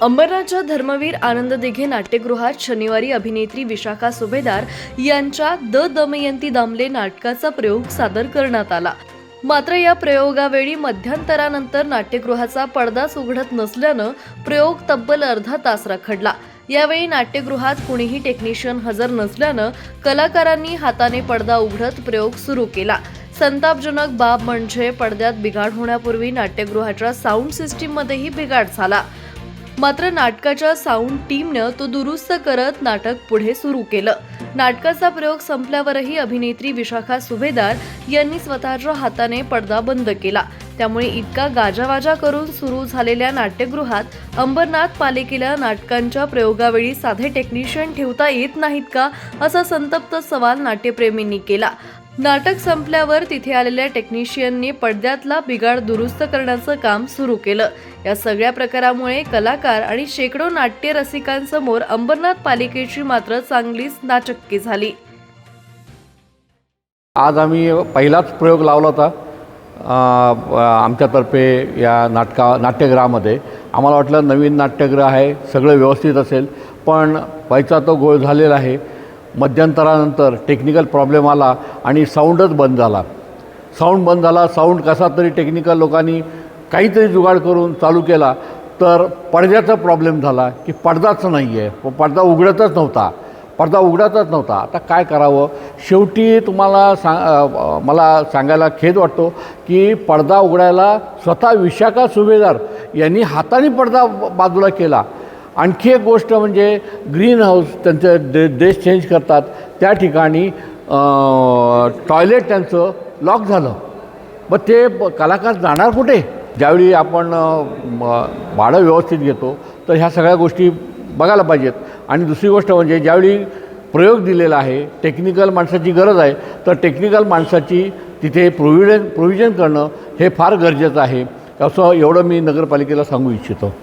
अंबरनाथच्या धर्मवीर आनंद दिघे नाट्यगृहात शनिवारी अभिनेत्री विशाखा सुभेदार यांच्या द दमयंती दामले नाटकाचा प्रयोग सादर करण्यात आला। मात्र या प्रयोगावेळी मध्यंतरानंतर नाट्यगृहाचा पडदाच उघडत नसल्यानं प्रयोग तब्बल अर्धा तास रखडला। यावेळी नाट्यगृहात कुणीही टेक्निशियन हजर नसल्यानं कलाकारांनी हाताने पडदा उघडत प्रयोग सुरू केला। संतापजनक बाब म्हणजे पडद्यात बिघाड होण्यापूर्वी नाट्यगृहाच्या साऊंड सिस्टीममध्येही बिघाड झाला। मात्र नाटकाच्या साऊंड टीमनं तो दुरुस्त करत नाटक पुढे सुरू केलं। नाटकाचा प्रयोग संपल्यावरही अभिनेत्री विशाखा सुभेदार यांनी स्वतःच्या हाताने पडदा बंद केला। त्यामुळे इतका गाजावाजा करून सुरू झालेल्या नाट्यगृहात अंबरनाथ पालिकेला नाटकांच्या प्रयोगावेळी साधे टेक्निशियन ठेवता येत नाहीत का, असा संतप्त सवाल नाट्यप्रेमींनी केला। नाटक संपल्यावर तिथे आलेल्या टेक्निशियनने पडद्यातला बिघाड दुरुस्त करण्याचं काम सुरू केलं। या सगळ्या प्रकारामुळे कलाकार आणि शेकडो नाट्य रसिकांसमोर अंबरनाथ पालिकेची मात्र चांगलीच नाचक्की झाली। आज आम्ही पहिलाच प्रयोग लावला होता आमच्यातर्फे या नाट्यगृहामध्ये। आम्हाला वाटलं नवीन नाट्यगृह आहे, सगळं व्यवस्थित असेल, पण व्हायचा तो गोळ झालेला आहे। मध्यंतरानंतर टेक्निकल प्रॉब्लेम आला आणि साऊंडच बंद झाला। साऊंड कसा तरी टेक्निकल लोकांनी काहीतरी जुगाड करून चालू केला, तर पडद्याचा प्रॉब्लेम झाला की पडदाच नाही आहे, पडदा उघडतच नव्हता। आता काय करावं? शेवटी तुम्हाला मला सांगायला खेद वाटतो की पडदा उघडायला स्वतः विशाखा सुभेदार यांनी हाताने पडदा बाजूला केला। आणखी एक गोष्ट म्हणजे ग्रीन हाऊस त्यांचं देश चेंज करतात, त्या ठिकाणी टॉयलेट त्यांचं लॉक झालं। मग ते कलाकार जाणार कुठे? ज्यावेळी आपण भाडं व्यवस्थित घेतो तर ह्या सगळ्या गोष्टी बघायला पाहिजेत। आणि दुसरी गोष्ट म्हणजे ज्यावेळी प्रयोग दिलेला आहे, टेक्निकल माणसाची गरज आहे, तर टेक्निकल माणसाची तिथे प्रोव्हिजन करणं हे फार गरजेचं आहे। असं एवढं मी नगरपालिकेला सांगू इच्छितो।